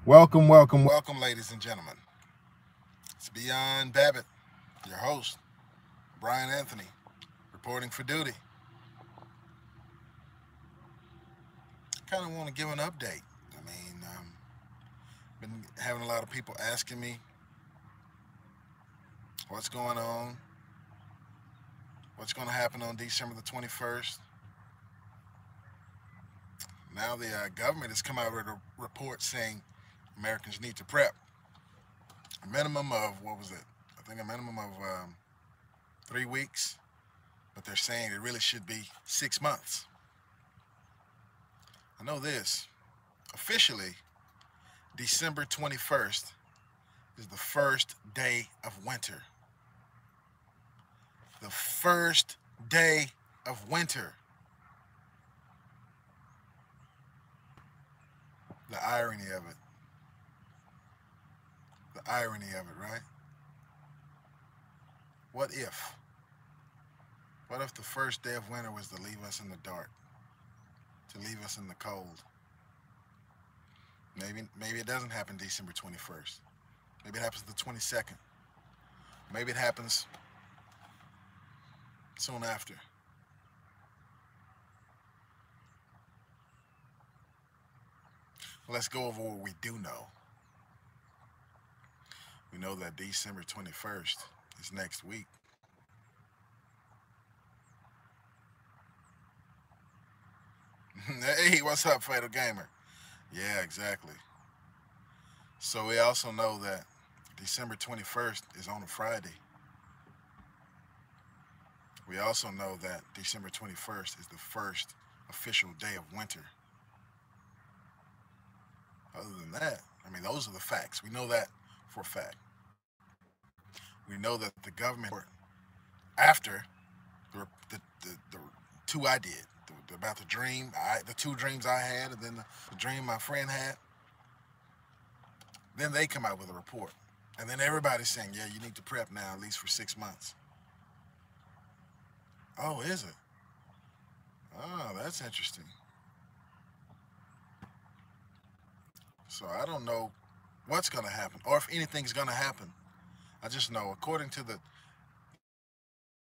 Welcome, welcome, welcome, ladies and gentlemen. It's Beyond Babbitt, your host, Brian Anthony, reporting for duty. Kind of want to give an update. Been having a lot of people asking me what's going on, what's going to happen on December the 21st. Now the government has come out with a report saying Americans need to prep. A minimum of, what was it? I think a minimum of 3 weeks, but they're saying it really should be 6 months. I know this. Officially, December 21st is the first day of winter. The first day of winter. The irony of it. The irony of it, right? What if? What if the first day of winter was to leave us in the dark? To leave us in the cold? Maybe it doesn't happen December 21st. Maybe it happens the 22nd. Maybe it happens soon after. Let's go over what we do know. We know that December 21st is next week. Hey, what's up, Fatal Gamer? Yeah, exactly. So we also know that December 21st is on a Friday. We also know that December 21st is the first official day of winter. Other than that, those are the facts. We know that for a fact. We know that the government, after the two I did, about the two dreams I had, and then the dream my friend had, then they come out with a report. And then everybody's saying, yeah, you need to prep now, at least for 6 months. Oh, is it? Oh, that's interesting. So I don't know what's going to happen or if anything's going to happen. I just know, according to the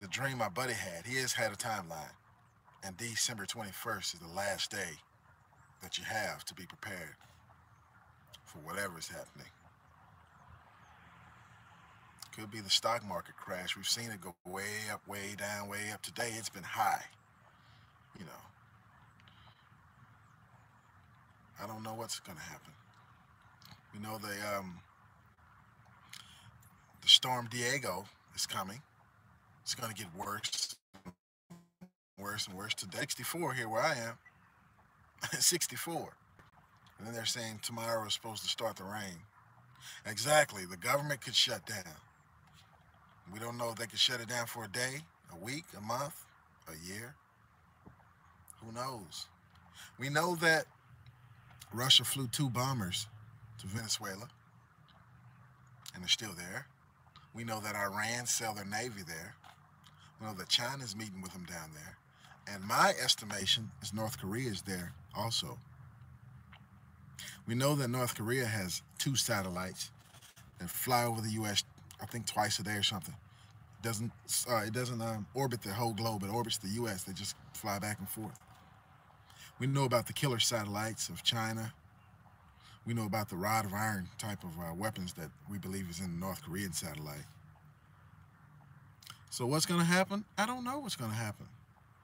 dream my buddy had, he has had a timeline. And December 21st is the last day that you have to be prepared for whatever is happening. Could be the stock market crash. We've seen it go way up, way down, way up. Today it's been high. You know, I don't know what's going to happen. We know the storm Diego is coming. It's going to get worse, worse and worse. Today, 64 here where I am. 64. And then they're saying tomorrow is supposed to start the rain. Exactly. The government could shut down. We don't know if they could shut it down for a day, a week, a month, a year. Who knows? We know that Russia flew 2 bombers to Venezuela, and they're still there. We know that Iran sell their navy there. We know that China's meeting with them down there. And my estimation is North Korea is there also. We know that North Korea has 2 satellites that fly over the U.S., I think twice a day or something. It doesn't orbit the whole globe. It orbits the U.S. They just fly back and forth. We know about the killer satellites of China. We know about the rod of iron type of weapons that we believe is in the North Korean satellite. So what's going to happen? I don't know what's going to happen.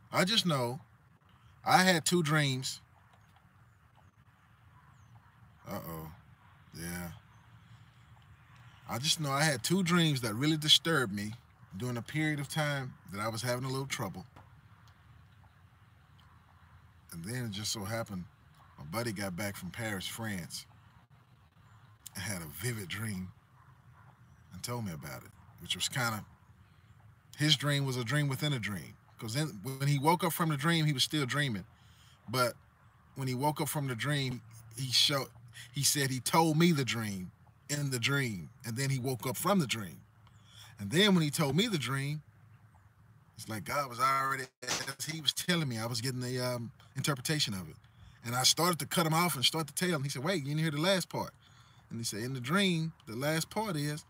I just know I had 2 dreams. Uh-oh. Yeah. I just know I had 2 dreams that really disturbed me during a period of time that I was having a little trouble. And then it just so happened my buddy got back from Paris, France, and had a vivid dream and told me about it, which was kind of, his dream was a dream within a dream. Because when he woke up from the dream, he was still dreaming. But when he woke up from the dream, he said he told me the dream in the dream, and then he woke up from the dream. And then when he told me the dream, it's like God was already, as he was telling me, I was getting the interpretation of it. And I started to cut him off and start to tell him. He said, wait, you didn't hear the last part. And he said, in the dream, the last part is,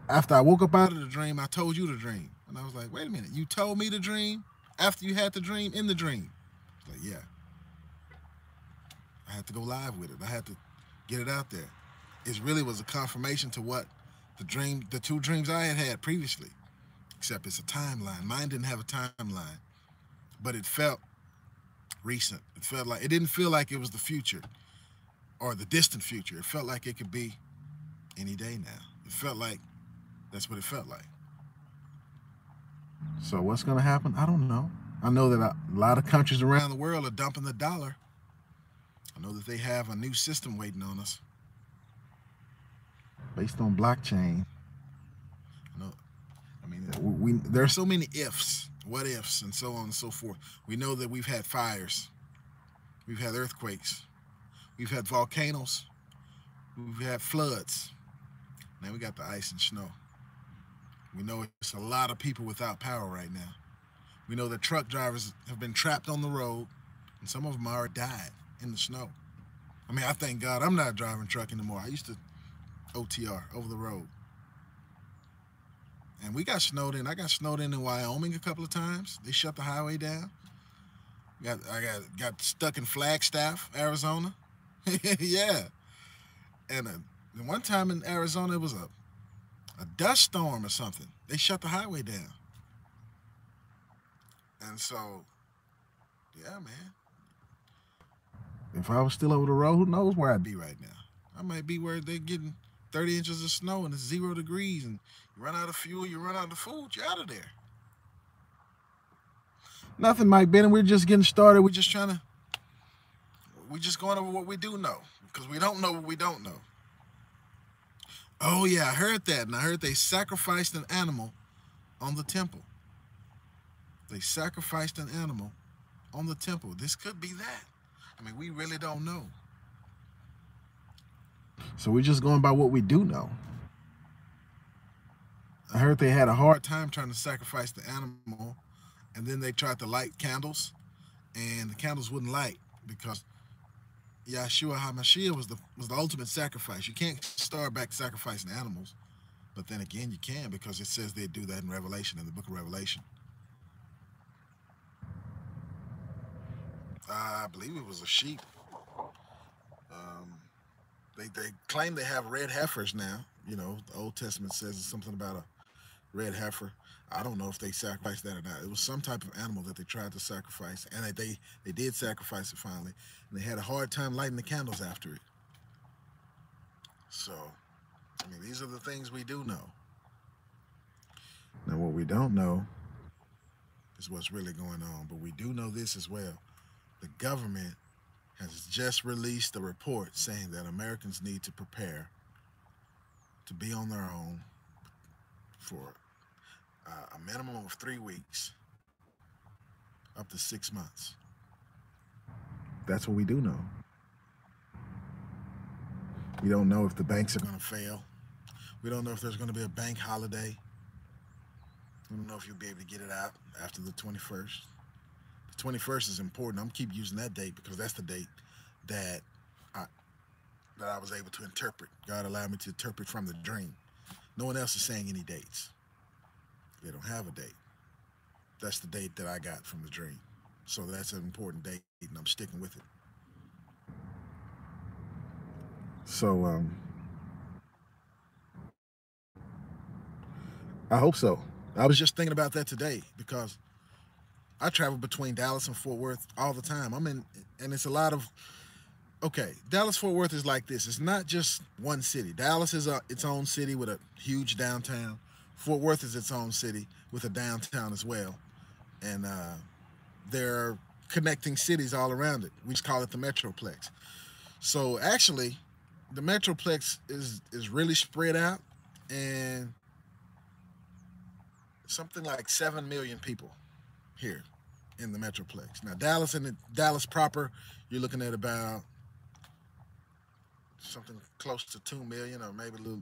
after I woke up out of the dream, I told you the dream. And I was like, wait a minute, you told me the dream after you had the dream in the dream? Like, yeah. I had to go live with it. I had to get it out there. It really was a confirmation to what the two dreams I had previously, except it's a timeline. Mine didn't have a timeline, but it felt recent. It felt like, it didn't feel like it was the future or the distant future. It felt like it could be any day now. It felt like that's what it felt like. So what's going to happen? I don't know. I know that a lot of countries around the world are dumping the dollar. I know that they have a new system waiting on us based on blockchain. I mean, there are so many ifs, what ifs, and so on and so forth. We know that we've had fires, we've had earthquakes, we've had volcanoes, we've had floods. Now we got the ice and snow. We know it's a lot of people without power right now. We know that truck drivers have been trapped on the road, and some of them already died in the snow. I mean, I thank God I'm not driving truck anymore. I used to OTR, over the road. And we got snowed in. I got snowed in Wyoming a couple of times. They shut the highway down. I got stuck in Flagstaff, Arizona. Yeah. And one time in Arizona, it was a dust storm or something. They shut the highway down. And so, yeah, man. If I was still over the road, who knows where I'd be right now? I might be where they're getting 30 inches of snow and it's 0 degrees and you run out of fuel, you run out of food, you're out of there. Nothing, Mike Bennett. We're just getting started. We're just going over what we do know because we don't know what we don't know. Oh, yeah, I heard that. And I heard they sacrificed an animal on the temple. They sacrificed an animal on the temple. This could be that. I mean, we really don't know. So we're just going by what we do know. I heard they had a hard time trying to sacrifice the animal, and then they tried to light candles, and the candles wouldn't light because Yahshua HaMashiach was the ultimate sacrifice. You can't start back sacrificing animals, but then again, you can because it says they do that in Revelation, in the book of Revelation. I believe it was a sheep. They claim they have red heifers now. You know, the Old Testament says something about a red heifer. I don't know if they sacrificed that or not. It was some type of animal that they tried to sacrifice, and they did sacrifice it finally, and they had a hard time lighting the candles after it. So, I mean, these are the things we do know. Now, what we don't know is what's really going on, but we do know this as well. The government has just released a report saying that Americans need to prepare to be on their own for a minimum of 3 weeks, up to 6 months. That's what we do know. We don't know if the banks are going to fail. We don't know if there's going to be a bank holiday. We don't know if you'll be able to get it out after the 21st. The 21st is important. I'm keep using that date because that's the date that I was able to interpret. God allowed me to interpret from the dream. No one else is saying any dates. They don't have a date. That's the date that I got from the dream. So that's an important date, and I'm sticking with it. So I hope so. I was just thinking about that today because I travel between Dallas and Fort Worth all the time. And it's a lot of, okay, Dallas-Fort Worth is like this. It's not just one city. Dallas is its own city with a huge downtown. Fort Worth is its own city with a downtown as well. And there are connecting cities all around it. We just call it the Metroplex. So actually, the Metroplex is really spread out, and something like 7 million people here in the Metroplex. Now, Dallas proper, you're looking at about something close to 2 million, or maybe a little,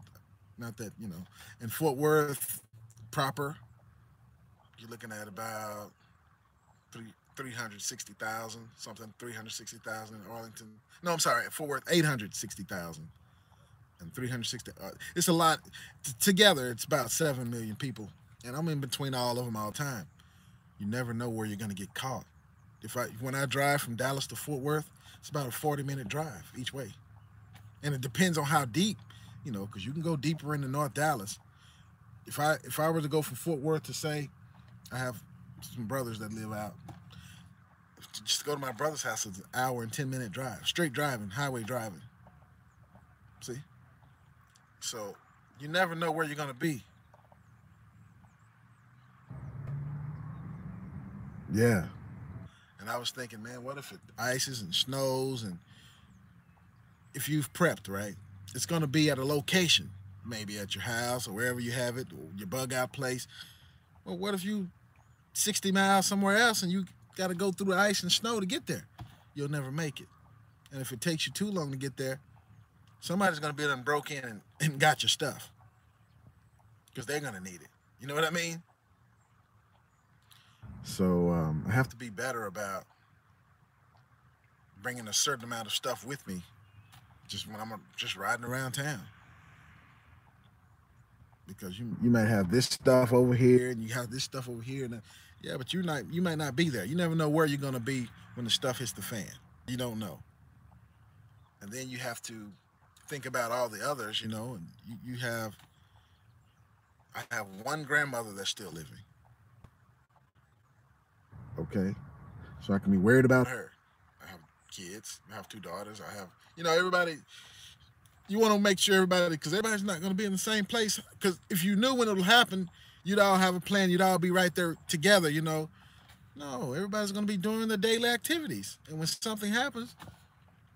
not that, you know. In Fort Worth proper, you're looking at about 360,000, something 360,000 in Arlington. No, I'm sorry, Fort Worth, 860,000 and 360. It's a lot. Together, it's about 7 million people. And I'm in between all of them all the time. You never know where you're going to get caught. When I drive from Dallas to Fort Worth, it's about a 40-minute drive each way. And it depends on how deep, because you can go deeper into North Dallas. If I were to go from Fort Worth to, say, I have some brothers that live out, just to go to my brother's house, it's an hour and 10-minute drive, straight driving, highway driving. See? So you never know where you're going to be. Yeah. And I was thinking, man, what if it ices and snows, and if you've prepped, right, it's going to be at a location, maybe at your house or wherever you have it, or your bug out place. Well, what if you 60 miles somewhere else and you got to go through the ice and snow to get there? You'll never make it. And if it takes you too long to get there, somebody's going to be done broke in and got your stuff, because they're going to need it. You know what I mean? So I have to be better about bringing a certain amount of stuff with me just when I'm just riding around town. Because you might have this stuff over here and you have this stuff over here. And yeah, but you might not be there. You never know where you're going to be when the stuff hits the fan. You don't know. And then you have to think about all the others, and I have one grandmother that's still living. Okay. So I can be worried about her. I have kids. I have 2 daughters. I have, everybody. You want to make sure everybody, because everybody's not going to be in the same place. Because if you knew when it'll happen, you'd all have a plan. You'd all be right there together, No, everybody's going to be doing their daily activities. And when something happens,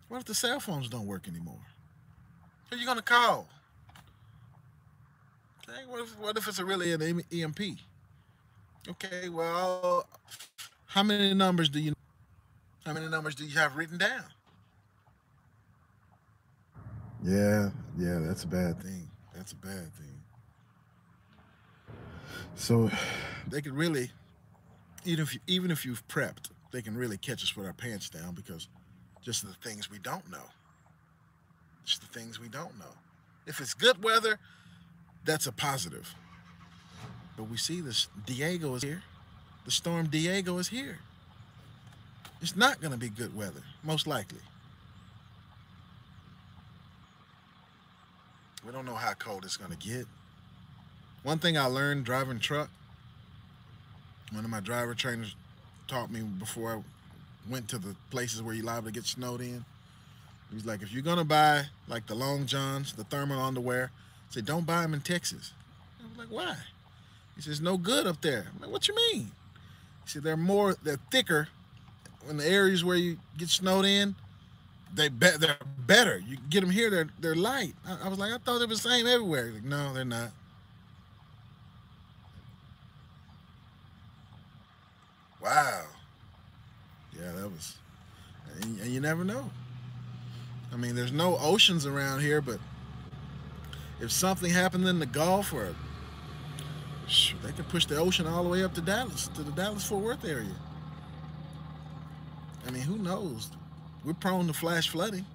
what if the cell phones don't work anymore? Who are you going to call? Okay, what if it's really an EMP? Okay, well, how many numbers do you have written down? Yeah, that's a bad thing. That's a bad thing. So they could really, even if you've prepped, they can really catch us with our pants down, because just the things we don't know. Just the things we don't know. If it's good weather, that's a positive. But we see this Diego is here. The storm Diego is here. It's not going to be good weather, most likely. We don't know how cold it's going to get. One thing I learned driving truck, one of my driver trainers taught me before I went to the places where you're liable to get snowed in. He's like, if you're going to buy like the long johns, the thermal underwear, say don't buy them in Texas. I was like, why? He says, no good up there. I'm like, what you mean? He said, they're thicker in the areas where you get snowed in. They're better. You get them here, they're light. I was like, I thought they were the same everywhere. He's like, no, they're not. Wow. Yeah, that was, and you never know. I mean, there's no oceans around here, but if something happened in the Gulf, or they could push the ocean all the way up to Dallas, to the Dallas-Fort Worth area. I mean, who knows? We're prone to flash flooding,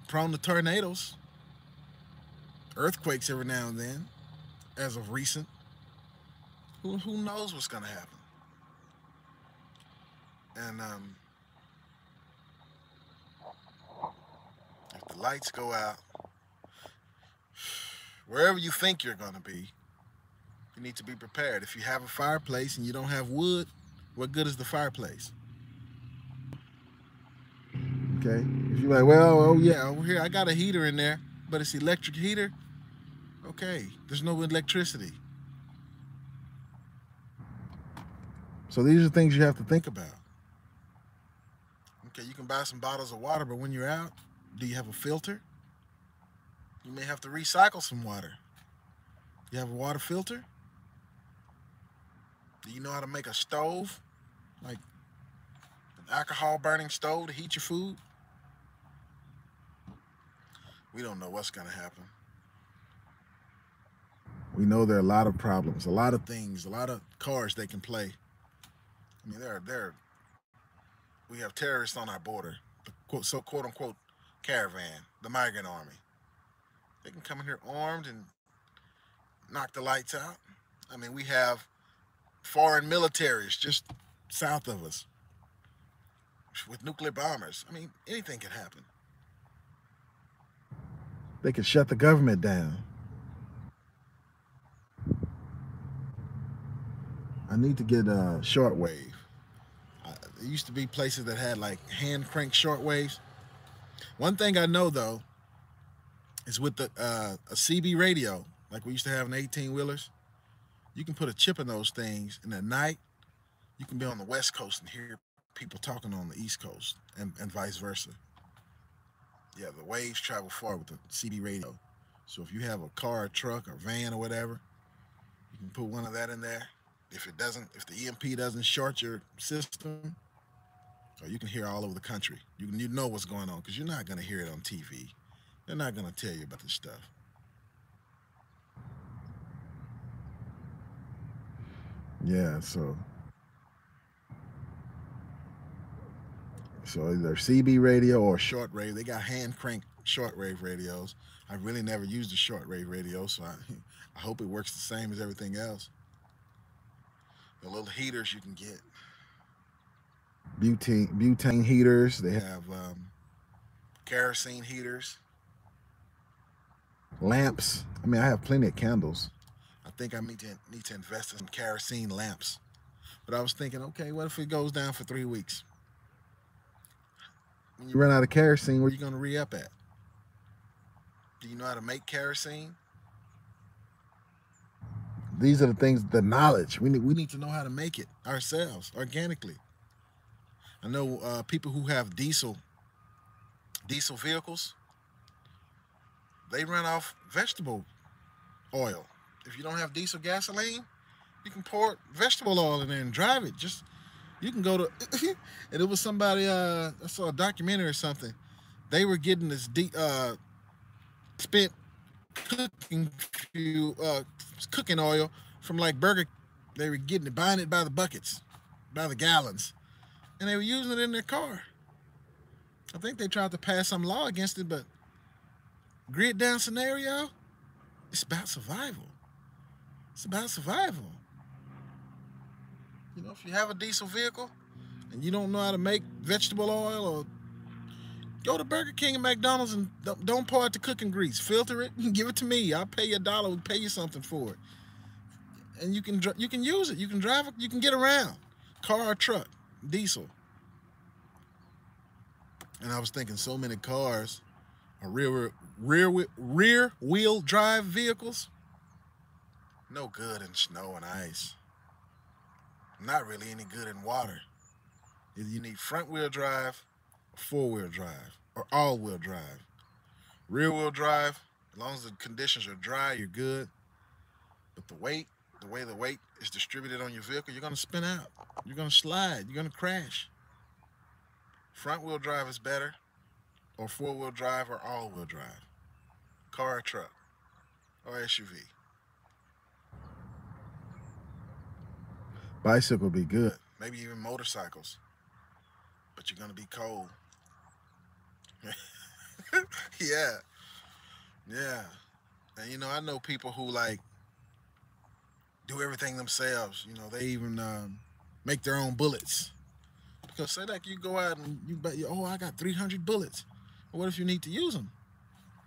prone to tornadoes, earthquakes every now and then, as of recent. Who knows what's going to happen? And if the lights go out, wherever you think you're going to be, you need to be prepared. If you have a fireplace and you don't have wood, what good is the fireplace? Okay. If you're like, well, oh yeah, over here I got a heater in there, but it's electric heater. Okay, there's no electricity. So these are things you have to think about. Okay, you can buy some bottles of water, but when you're out, do you have a filter? You may have to recycle some water. You have a water filter? Do you know how to make a stove? Like an alcohol burning stove to heat your food? We don't know what's going to happen. We know there are a lot of problems, a lot of things, a lot of cards they can play. I mean, we have terrorists on our border, the quote unquote caravan, the migrant army. They can come in here armed and knock the lights out. I mean, we have foreign militaries just south of us with nuclear bombers. I mean, anything can happen. They can shut the government down. I need to get a shortwave. There used to be places that had like hand crank shortwaves. One thing I know though is with the a CB radio, like we used to have in 18-wheelers, you can put a chip in those things, and at night you can be on the West Coast and hear people talking on the East Coast, and vice versa. Yeah, the waves travel far with the CB radio. So if you have a car, a truck, or van, or whatever, you can put one of that in there. If the EMP doesn't short your system, or you can hear all over the country. You know what's going on, because you're not going to hear it on TV. They're not going to tell you about this stuff. Yeah, so either CB radio or shortwave. They got hand crank shortwave radios. I really never used a shortwave radio, so I hope it works the same as everything else. The little heaters you can get. Butane heaters. They have kerosene heaters. Lamps. I mean, I have plenty of candles. I think I need to invest in some kerosene lamps. But I was thinking, okay, what if it goes down for 3 weeks? When you run out of kerosene, where are you going to re-up at? Do you know how to make kerosene? These are the things, the knowledge. We need to know how to make it ourselves, organically. I know people who have diesel vehicles, they run off vegetable oil. If you don't have diesel gasoline, you can pour vegetable oil in there and drive it. You can go to, and it was somebody, I saw a documentary or something. They were getting this spent cooking oil from like Burger. They were buying it by the buckets, by the gallons, and they were using it in their car. I think they tried to pass some law against it, but grid down scenario, it's about survival. It's about survival. You know, if you have a diesel vehicle and you don't know how to make vegetable oil, or go to Burger King and McDonald's and don't pour out the cooking grease. Filter it and give it to me. I'll pay you $1. We'll pay you something for it. And you can use it. You can drive it. You can get around. Car or truck, diesel. And I was thinking, so many cars are rear wheel drive vehicles. No good in snow and ice. Not really any good in water. Either you need front wheel drive, or 4-wheel drive, or all-wheel drive. Rear wheel drive, as long as the conditions are dry, you're good. But the way the weight is distributed on your vehicle, you're gonna spin out. You're gonna slide. You're gonna crash. Front wheel drive is better, or 4-wheel drive, or all-wheel drive. Car or truck, or SUV. Bicycle would be good. Maybe even motorcycles. But you're gonna be cold. Yeah. And you know, I know people who like do everything themselves. You know, they even make their own bullets. Because say like you go out and I got 300 bullets. Well, what if you need to use them?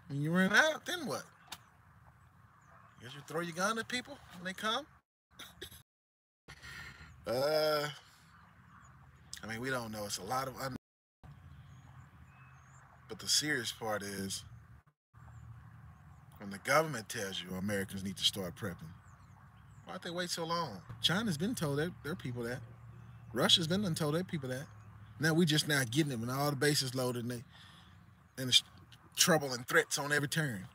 When you run out, then what? I guess you throw your gun at people when they come? I mean, we don't know. It's a lot of unknown. But the serious part is when the government tells you Americans need to start prepping, why'd they wait so long? China's been told their people that. Russia's been told their people that. Now we just now getting it when all the bases loaded and there's trouble and threats on every turn.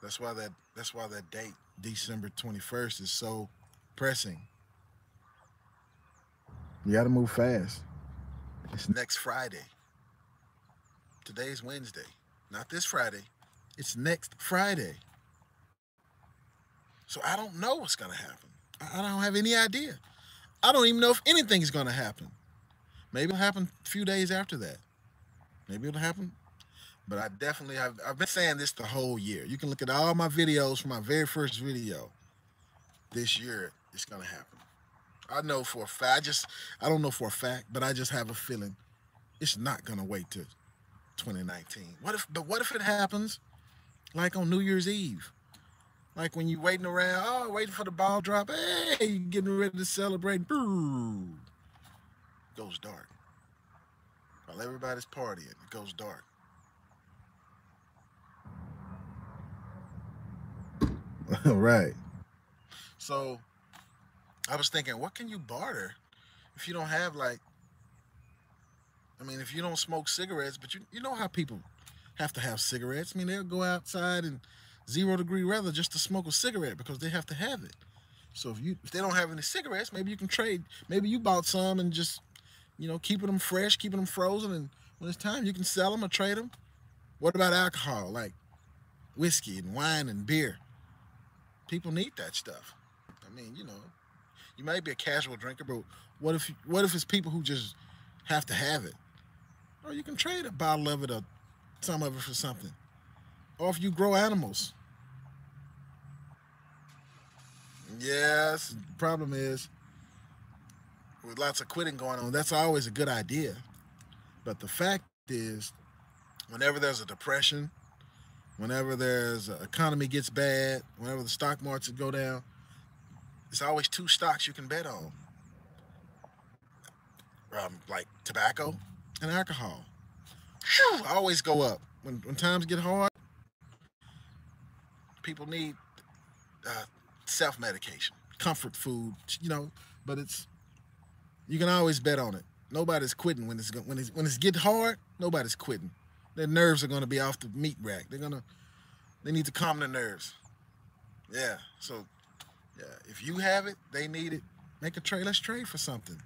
That's why that date, December 21st, is so pressing. You got to move fast. It's next Friday. Today's Wednesday. Not this Friday. It's next Friday. So I don't know what's going to happen. I don't have any idea. I don't even know if anything's going to happen. Maybe it'll happen a few days after that. Maybe it'll happen. But I've been saying this the whole year. You can look at all my videos from my very first video. This year, it's going to happen. I know for a fact. I don't know for a fact, but I just have a feeling it's not going to wait till 2019. What if it happens like on New Year's Eve? Like when you waiting around, waiting for the ball drop. Hey, you getting ready to celebrate. Boo. It goes dark. While everybody's partying, it goes dark. Right. So I was thinking, what can you barter if you don't have if you don't smoke cigarettes, but you know how people have to have cigarettes. I mean, they'll go outside in 0-degree weather just to smoke a cigarette because they have to have it. So if they don't have any cigarettes, maybe you can trade. Maybe you bought some and just, keeping them fresh, keeping them frozen, and when it's time, you can sell them or trade them. What about alcohol, like whiskey and wine and beer? People need that stuff. I mean, you might be a casual drinker, but what if it's people who just have to have it? Or you can trade a bottle of it or some of it for something. Or if you grow animals. Yes, the problem is, with lots of quitting going on, that's always a good idea. But the fact is, whenever there's a depression, whenever economy gets bad, whenever the stock markets go down, there's always two stocks you can bet on. Like tobacco and alcohol. Whew, always go up. When times get hard, people need self-medication, comfort food, but you can always bet on it. Nobody's quitting when it's getting hard. Nobody's quitting. Their nerves are going to be off the meat rack. They need to calm their nerves. Yeah. So, yeah, if you have it, they need it. Make a trade. Let's trade for something.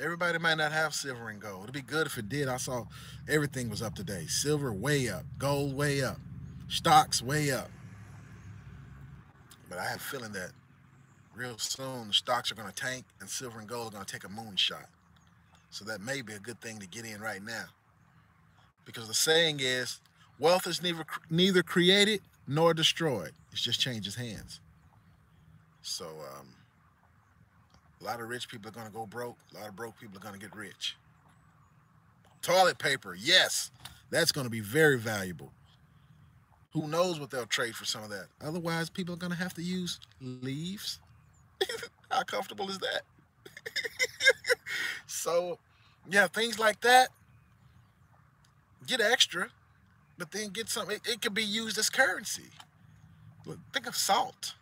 Everybody might not have silver and gold. It'd be good if it did. I saw everything was up today. Silver way up, gold way up, stocks way up. But I have a feeling that real soon the stocks are going to tank and silver and gold are going to take a moonshot. So that may be a good thing to get in right now. Because the saying is, wealth is neither created nor destroyed. It just changes hands. So a lot of rich people are going to go broke. A lot of broke people are going to get rich. Toilet paper, yes, that's going to be very valuable. Who knows what they'll trade for some of that? Otherwise, people are going to have to use leaves. How comfortable is that? So, yeah, things like that. Get extra, but then get something. It could be used as currency. Look, think of salt.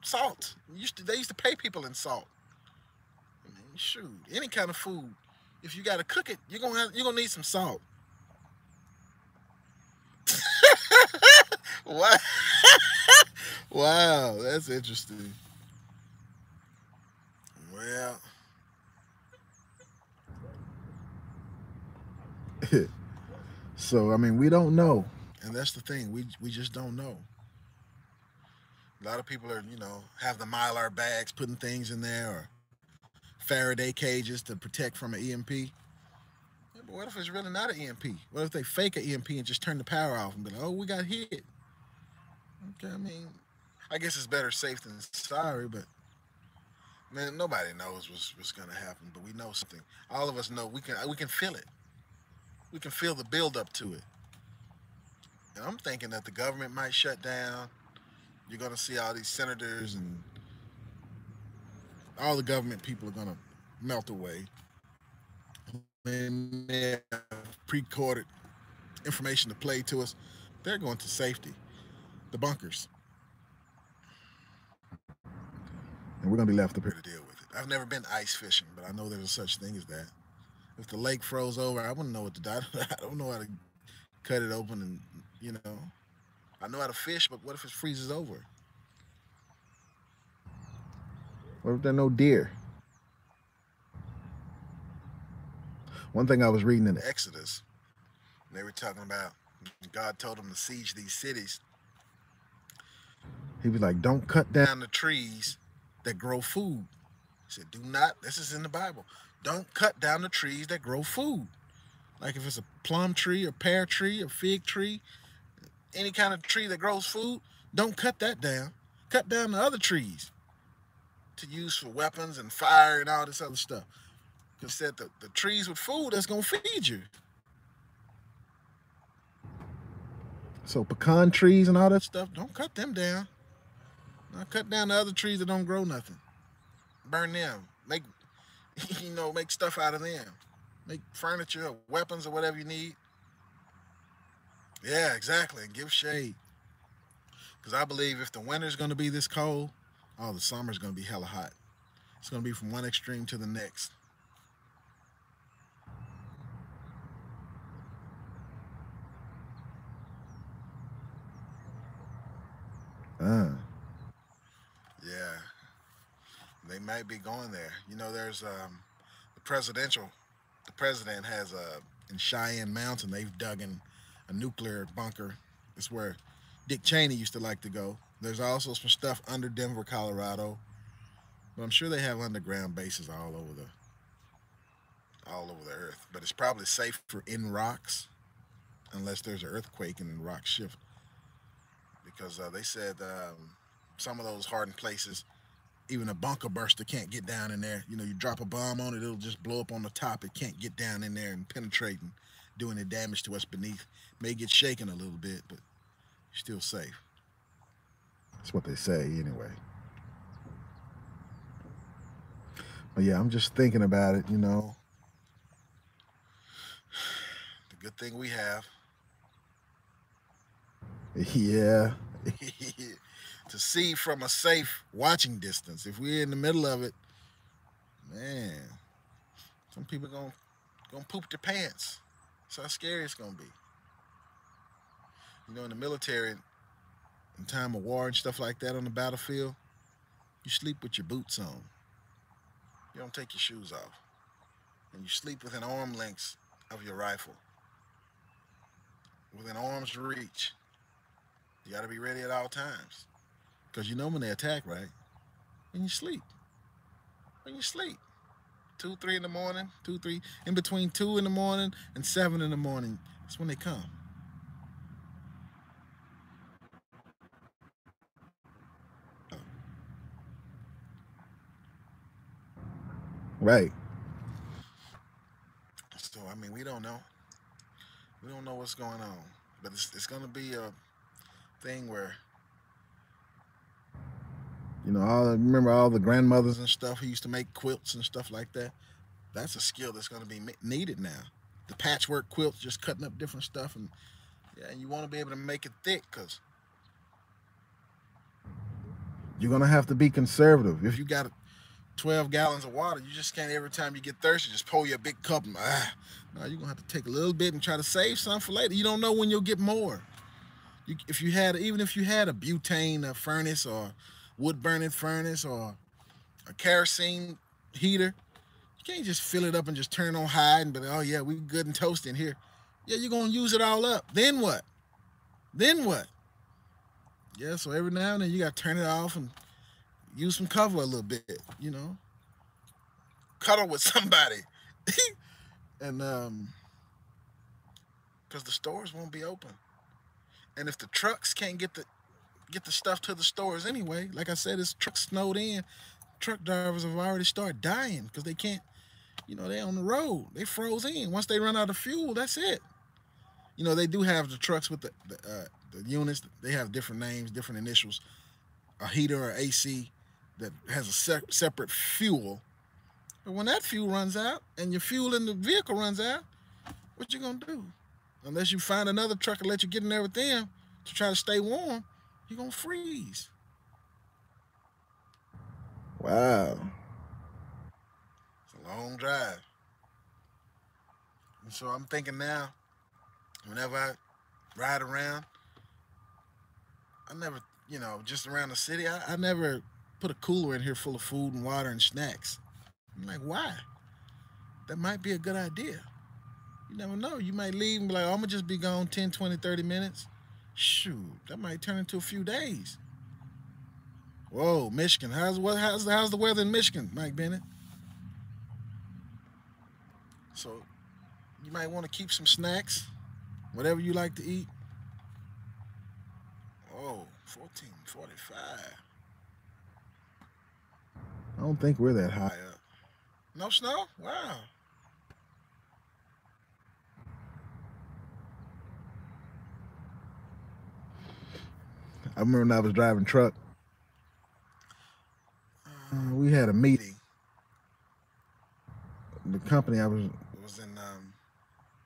Salt. They used to pay people in salt. I mean, shoot, any kind of food. If you got to cook it, you're gonna need some salt. Wow. Wow, that's interesting. Well, so we don't know, and that's the thing. We just don't know. A lot of people are, have the Mylar bags, putting things in there, or Faraday cages to protect from an EMP. Yeah, but what if it's really not an EMP? What if they fake an EMP and just turn the power off and be like, oh, we got hit? Okay, I guess it's better safe than sorry, but man, nobody knows what's going to happen, but we know something. All of us know we can feel it. We can feel the build up to it. And I'm thinking that the government might shut down. You're going to see all these senators and all the government people are going to melt away. And they have pre-recorded information to play to us. They're going to safety, the bunkers. And we're going to be left up here to deal with it. I've never been ice fishing, but I know there's a such thing as that. If the lake froze over, I wouldn't know what to do. I don't know how to cut it open and, I know how to fish, but what if it freezes over? What if there are no deer? One thing I was reading in Exodus, they were talking about God told them to siege these cities. He was like, don't cut down the trees that grow food. He said, do not, this is in the Bible, don't cut down the trees that grow food. Like if it's a plum tree, a pear tree, a fig tree, any kind of tree that grows food, don't cut that down. Cut down the other trees to use for weapons and fire and all this other stuff. Because said the trees with food that's going to feed you. So pecan trees and all that stuff, don't cut them down. Now cut down the other trees that don't grow nothing. Burn them. Make make stuff out of them. Make furniture or weapons or whatever you need. Yeah, exactly. And give shade. Because I believe if the winter's going to be this cold, the summer's going to be hella hot. It's going to be from one extreme to the next. Yeah, they might be going there. There's the president has in Cheyenne Mountain, they've dug in a nuclear bunker. It's where Dick Cheney used to like to go. There's also some stuff under Denver, Colorado, but I'm sure they have underground bases all over the earth. But it's probably safer in rocks, unless there's an earthquake and the rocks shift. Because they said some of those hardened places, even a bunker burster can't get down in there. You drop a bomb on it, it'll just blow up on the top. It can't get down in there and penetrate and do any damage to what's beneath. May get shaken a little bit, but still safe. That's what they say anyway. But yeah, I'm just thinking about it, The good thing we have. Yeah. To see from a safe watching distance. If we're in the middle of it, man, some people gonna poop their pants. That's how scary it's gonna be. In the military, in time of war and stuff like that on the battlefield, you sleep with your boots on. You don't take your shoes off. And you sleep within arm lengths of your rifle. Within arm's reach. You gotta be ready at all times. Because you know when they attack, right? When you sleep. 2, 3 in the morning, 2, 3, in between 2 in the morning and 7 in the morning, that's when they come. Right. So, we don't know. We don't know what's going on. But it's going to be a thing where, remember all the grandmothers and stuff who used to make quilts and stuff like that? That's a skill that's going to be needed now. The patchwork quilts, just cutting up different stuff. And you want to be able to make it thick because you're going to have to be conservative. If you got 12 gallons of water, you just can't, every time you get thirsty, just pour you a big cup and no, you're going to have to take a little bit and try to save some for later. You don't know when you'll get more. Even if you had a butane furnace or wood burning furnace or a kerosene heater, you can't just fill it up and just turn on high and be like, oh yeah, we good and toasty in here. Yeah, you're going to use it all up. Then what? Yeah, so every now and then you got to turn it off and use some cover a little bit, Cuddle with somebody. And because the stores won't be open. And if the trucks can't get the stuff to the stores anyway, like I said, it's truck snowed in. Truck drivers have already started dying because they can't, they're on the road. They froze in. Once they run out of fuel, that's it. They do have the trucks with the units. They have different names, different initials. A heater or AC that has a separate fuel. But when that fuel runs out and your fuel in the vehicle runs out, what you gonna do? Unless you find another truck and let you get in there with them to try to stay warm, you're gonna freeze. Wow. It's a long drive. And so I'm thinking now, whenever I ride around, I never, just around the city, I never put a cooler in here full of food and water and snacks. I'm like, why? That might be a good idea. You never know. You might leave and be like, I'm going to just be gone 10, 20, 30 minutes. Shoot, that might turn into a few days. Whoa, Michigan. How's the weather in Michigan, Mike Bennett? So you might want to keep some snacks, whatever you like to eat. Oh, 1445. I don't think we're that high up. No snow? Wow. I remember when I was driving truck, we had a meeting. The company I was in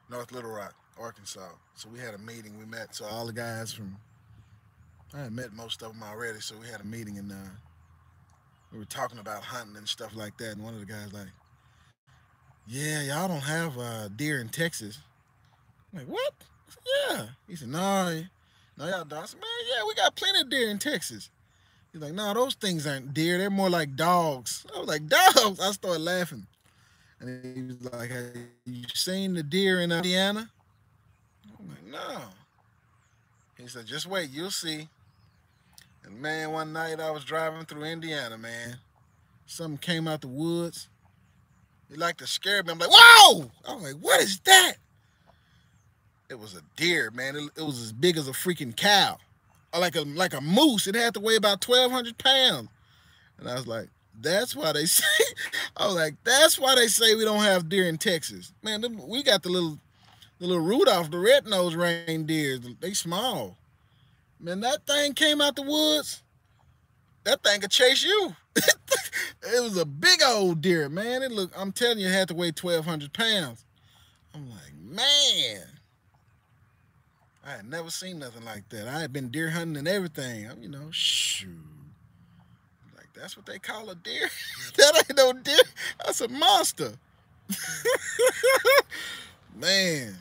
North Little Rock, Arkansas. So we had a meeting. We met. So all the guys from I had met most of them already. So we had a meeting and we were talking about hunting and stuff like that. And one of the guys like, "Yeah, y'all don't have deer in Texas." I'm like, "What?" Yeah. He said, no, y'all don't. I said, "Man, yeah, we got plenty of deer in Texas." He's like, "No, those things aren't deer. They're more like dogs." I was like, "Dogs?" I started laughing. And he was like, "Have you seen the deer in Indiana?" I'm like, "No." He said, "Just wait, you'll see." And man, one night I was driving through Indiana, man. Something came out the woods. It like to scare me. I'm like, "Whoa!" I was like, "What is that?" It was a deer, man. It was as big as a freaking cow. Or like a moose. It had to weigh about 1,200 pounds. And I was like, that's why they say, I was like, that's why they say we don't have deer in Texas. Man, we got the little Rudolph, the red-nosed reindeers. They small. Man, that thing came out the woods. That thing could chase you. It was a big old deer, man. I'm telling you, it had to weigh 1,200 pounds. I'm like, man. I had never seen nothing like that. I had been deer hunting and everything. Shoot. Like, that's what they call a deer? That ain't no deer. That's a monster. Man.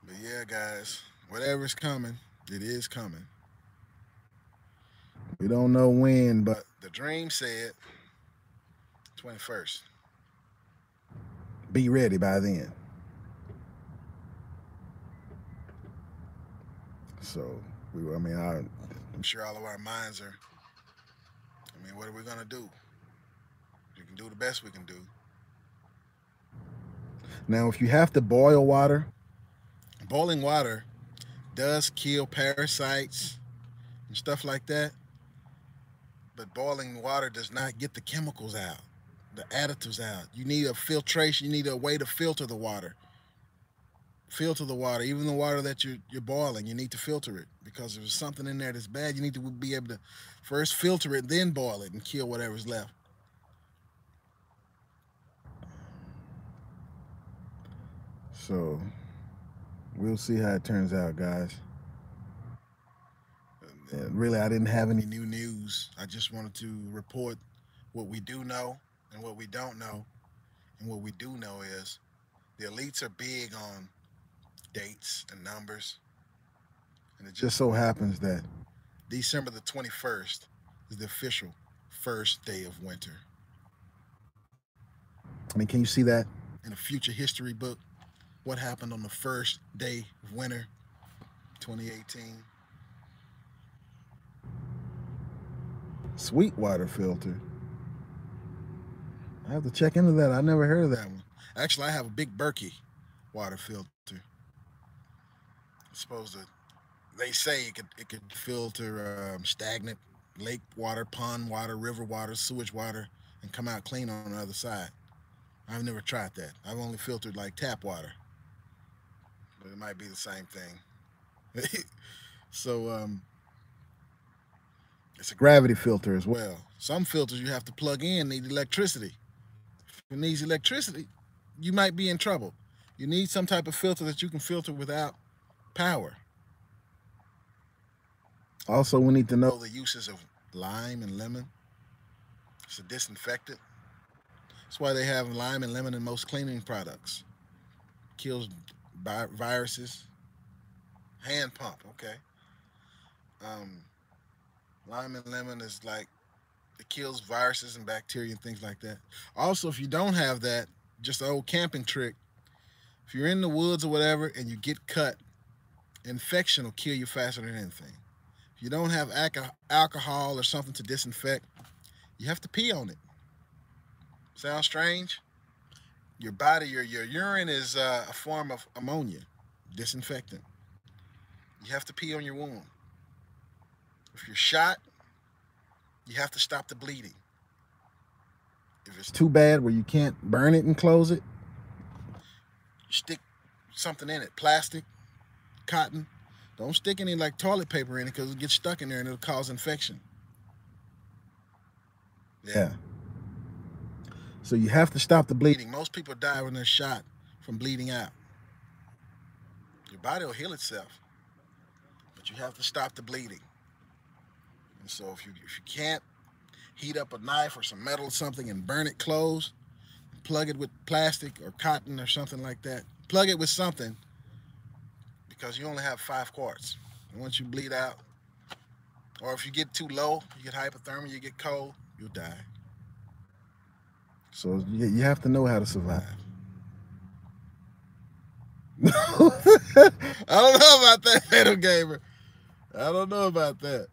But yeah, guys, whatever's coming, it is coming. We don't know when, but the dream said 21st. Be ready by then. So, I'm sure all of our minds are, what are we going to do? We can do the best we can do. Now, if you have to boil water, boiling water does kill parasites and stuff like that. But boiling water does not get the chemicals out, the additives out. You need a filtration. You need a way to filter the water. Filter the water, even the water that you're boiling. You need to filter it because if there's something in there that's bad, you need to be able to first filter it, then boil it and kill whatever's left. So we'll see how it turns out, guys. And really, I didn't have any new news. I just wanted to report what we do know and what we don't know. And what we do know is the elites are big on dates and numbers. And it just so happens that December the 21st is the official first day of winter. Can you see that in a future history book? What happened on the first day of winter, 2018? Sweetwater filter. I have to check into that. I never heard of that one. Actually, I have a big Berkey water filter. It's supposed to. They say it could filter stagnant lake water, pond water, river water, sewage water, and come out clean on the other side. I've never tried that. I've only filtered like tap water, but it might be the same thing. So it's a gravity filter as well. Some filters you have to plug in need electricity. If it needs electricity, you might be in trouble. You need some type of filter that you can filter without power. Also, we need to know the uses of lime and lemon. It's a disinfectant. That's why they have lime and lemon in most cleaning products. Kills viruses. Hand pump, okay. Lime and lemon is like, it kills viruses and bacteria and things like that. Also, if you don't have that, just an old camping trick, if you're in the woods or whatever and you get cut, infection will kill you faster than anything. If you don't have alcohol or something to disinfect, you have to pee on it. Sounds strange? Your body, your urine is a form of ammonia, disinfectant. You have to pee on your wound. If you're shot, you have to stop the bleeding. If it's too bad where you can't burn it and close it, you stick something in it, plastic, cotton. Don't stick any like toilet paper in it because it'll get stuck in there and it'll cause infection. Yeah. So you have to stop the bleeding. Most people die when they're shot from bleeding out. Your body will heal itself, but you have to stop the bleeding. And so if you can't heat up a knife or some metal or something and burn it closed, plug it with plastic or cotton or something like that. Plug it with something because you only have 5 quarts. And once you bleed out, or if you get too low, you get hypothermia, you get cold, you'll die. So you have to know how to survive. I don't know about that, Little Gamer. I don't know about that.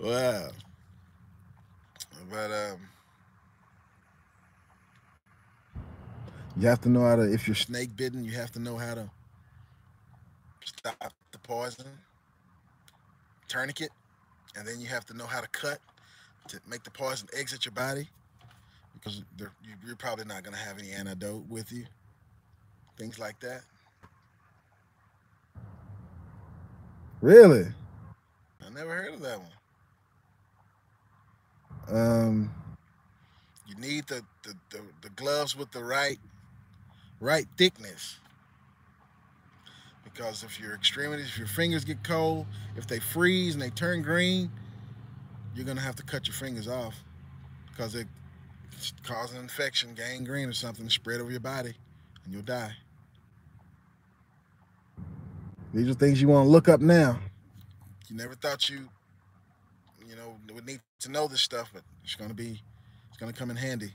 Wow. But you have to know how to, if you're snake bitten, you have to know how to stop the poison, tourniquet, and then you have to know how to cut to make the poison exit your body, because you're probably not going to have any antidote with you. Things like that. Really? I never heard of that one. You need the gloves with the right thickness, because if your extremities, if your fingers get cold, if they freeze and they turn green, you're gonna have to cut your fingers off because it cause an infection, gangrene or something, to spread over your body, and you'll die. These are things you want to look up now. You never thought you would need to know this stuff, but it's gonna come in handy.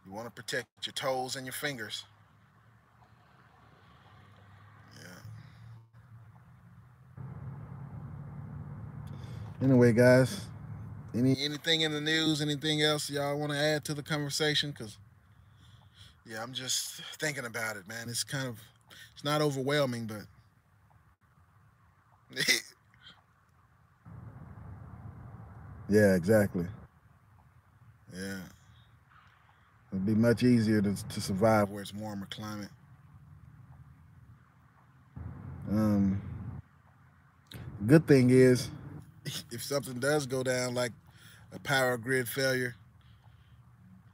You want to protect your toes and your fingers. Yeah. Anyway, guys, anything in the news, anything else y'all want to add to the conversation? Because, yeah, I'm just thinking about it, man. It's not overwhelming, but yeah, exactly. Yeah. It'd be much easier to survive where it's warmer climate. Good thing is, if something does go down, like a power grid failure,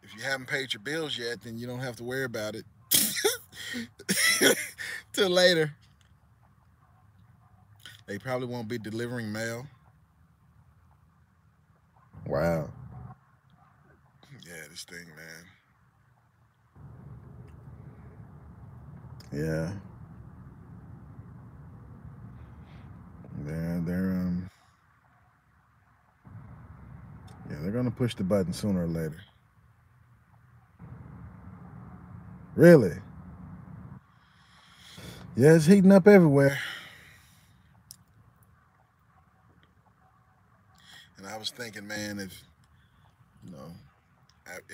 if you haven't paid your bills yet, then you don't have to worry about it till later. They probably won't be delivering mail. Wow. Yeah, this thing, man. Yeah. They're gonna push the button sooner or later. Really? Yeah, it's heating up everywhere. And I was thinking, man, if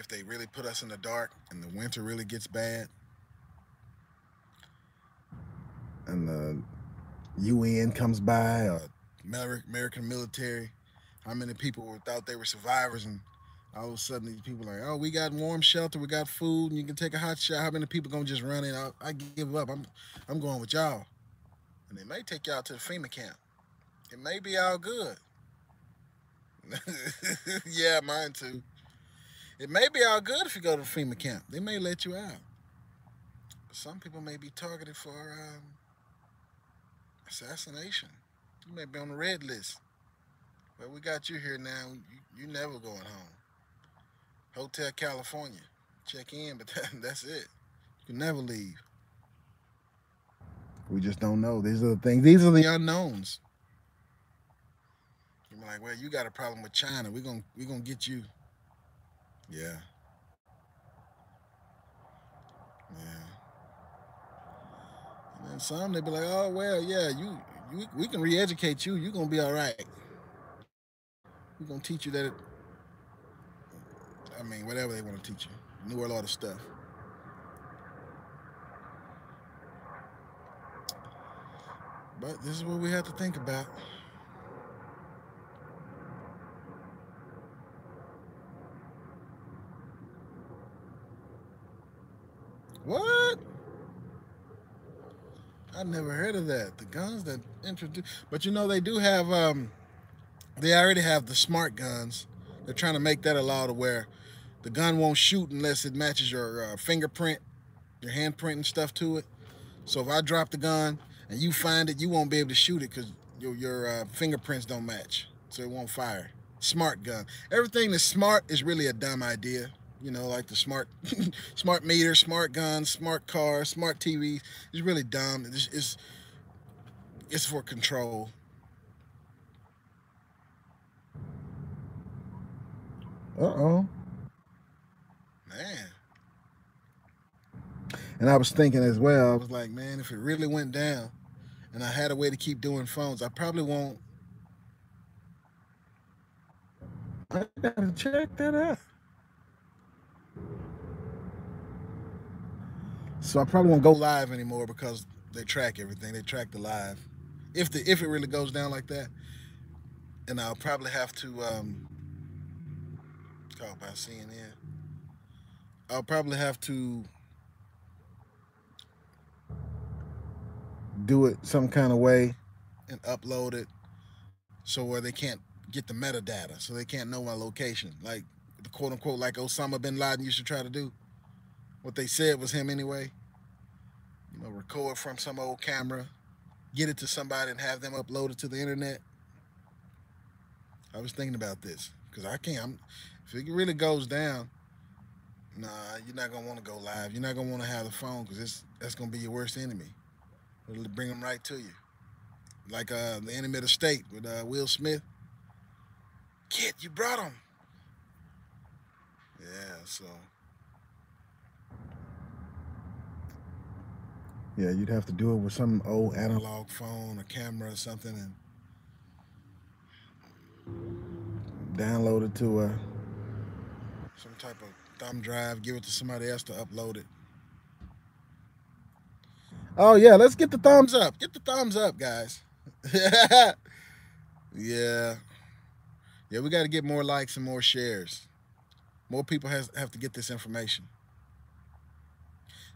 they really put us in the dark and the winter really gets bad, and the UN comes by, or American military, how many people thought they were survivors, and all of a sudden these people are like, oh, we got warm shelter, we got food, and you can take a hot shower. How many people gonna just run in? I give up. I'm going with y'all. And they may take y'all to the FEMA camp. It may be all good. Yeah, mine too. It may be all good if you go to the FEMA camp. They may let you out. But some people may be targeted for assassination. You may be on the red list. Well, we got you here now. You never going home. Hotel California. Check in, but that's it. You can never leave. We just don't know. These are the things. These are the unknowns. You're like, well, you got a problem with China. We're gonna get you. Yeah. Yeah. And some they be like, oh well, yeah, we can re-educate you. You're gonna be all right. We're gonna teach you that. I mean, whatever they want to teach you, New World Order stuff. But this is what we have to think about. What? I never heard of that. The guns that introduced, but you know they do have. They already have the smart guns. They're trying to make that a law to where the gun won't shoot unless it matches your fingerprint, your handprint and stuff to it. So if I drop the gun and you find it, you won't be able to shoot it because your fingerprints don't match, so it won't fire. Smart gun. Everything that's smart is really a dumb idea. You know, like the smart meter, smart guns, smart cars, smart TVs. It's really dumb. It's for control. Uh-oh. Man. And I was thinking as well, I was like, man, if it really went down and I had a way to keep doing phones, I probably won't. I gotta check that out. So I probably won't go live anymore because they track everything. They track the live. If it really goes down like that, and I'll probably have to call by CNN. I'll probably have to do it some kind of way and upload it so where they can't get the metadata, so they can't know my location, like the quote unquote like Osama bin Laden used to try to do. What they said was him anyway. You know, record from some old camera, get it to somebody, and have them upload it to the internet. I was thinking about this because I can't. If it really goes down, nah, you're not gonna want to go live. You're not gonna want to have the phone because that's gonna be your worst enemy. It'll bring them right to you, like the enemy of the state with Will Smith. Kid, you brought him. Yeah, so. Yeah, you'd have to do it with some old analog phone or camera or something and download it to some type of thumb drive, give it to somebody else to upload it. Oh, yeah, let's get the thumbs up. Get the thumbs up, guys. Yeah. Yeah, we got to get more likes and more shares. More people have to get this information.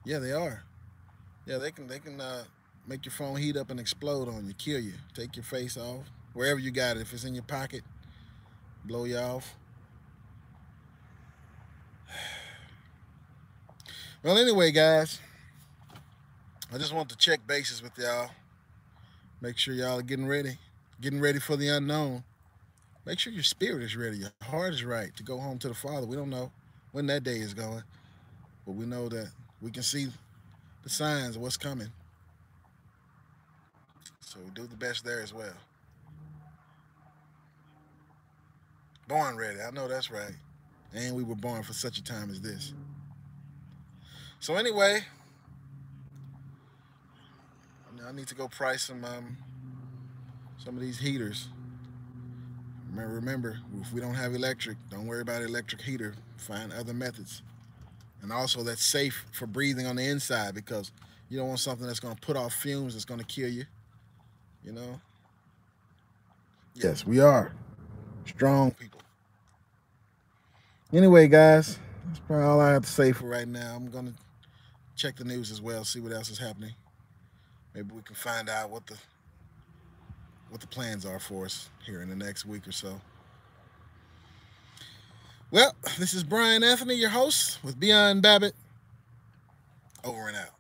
Yeah, they are. Yeah, they can make your phone heat up and explode on you, kill you, take your face off, wherever you got it. If it's in your pocket, blow you off. Well, anyway, guys, I just want to check bases with y'all. Make sure y'all are getting ready for the unknown. Make sure your spirit is ready, your heart is right to go home to the Father. We don't know when that day is going, but we know that we can see the signs of what's coming. So do the best there as well. Born ready. I know that's right. And we were born for such a time as this. So anyway, I need to go price some of these heaters. Remember, if we don't have electric, don't worry about electric heater. Find other methods. And also that's safe for breathing on the inside because you don't want something that's going to put off fumes that's going to kill you. You know? Yes, we are. Strong people. Anyway, guys, that's probably all I have to say for right now. I'm going to check the news as well, see what else is happening. Maybe we can find out what the plans are for us here in the next week or so. Well, this is Brian Anthony, your host with Beyond Babbitt. Over and out.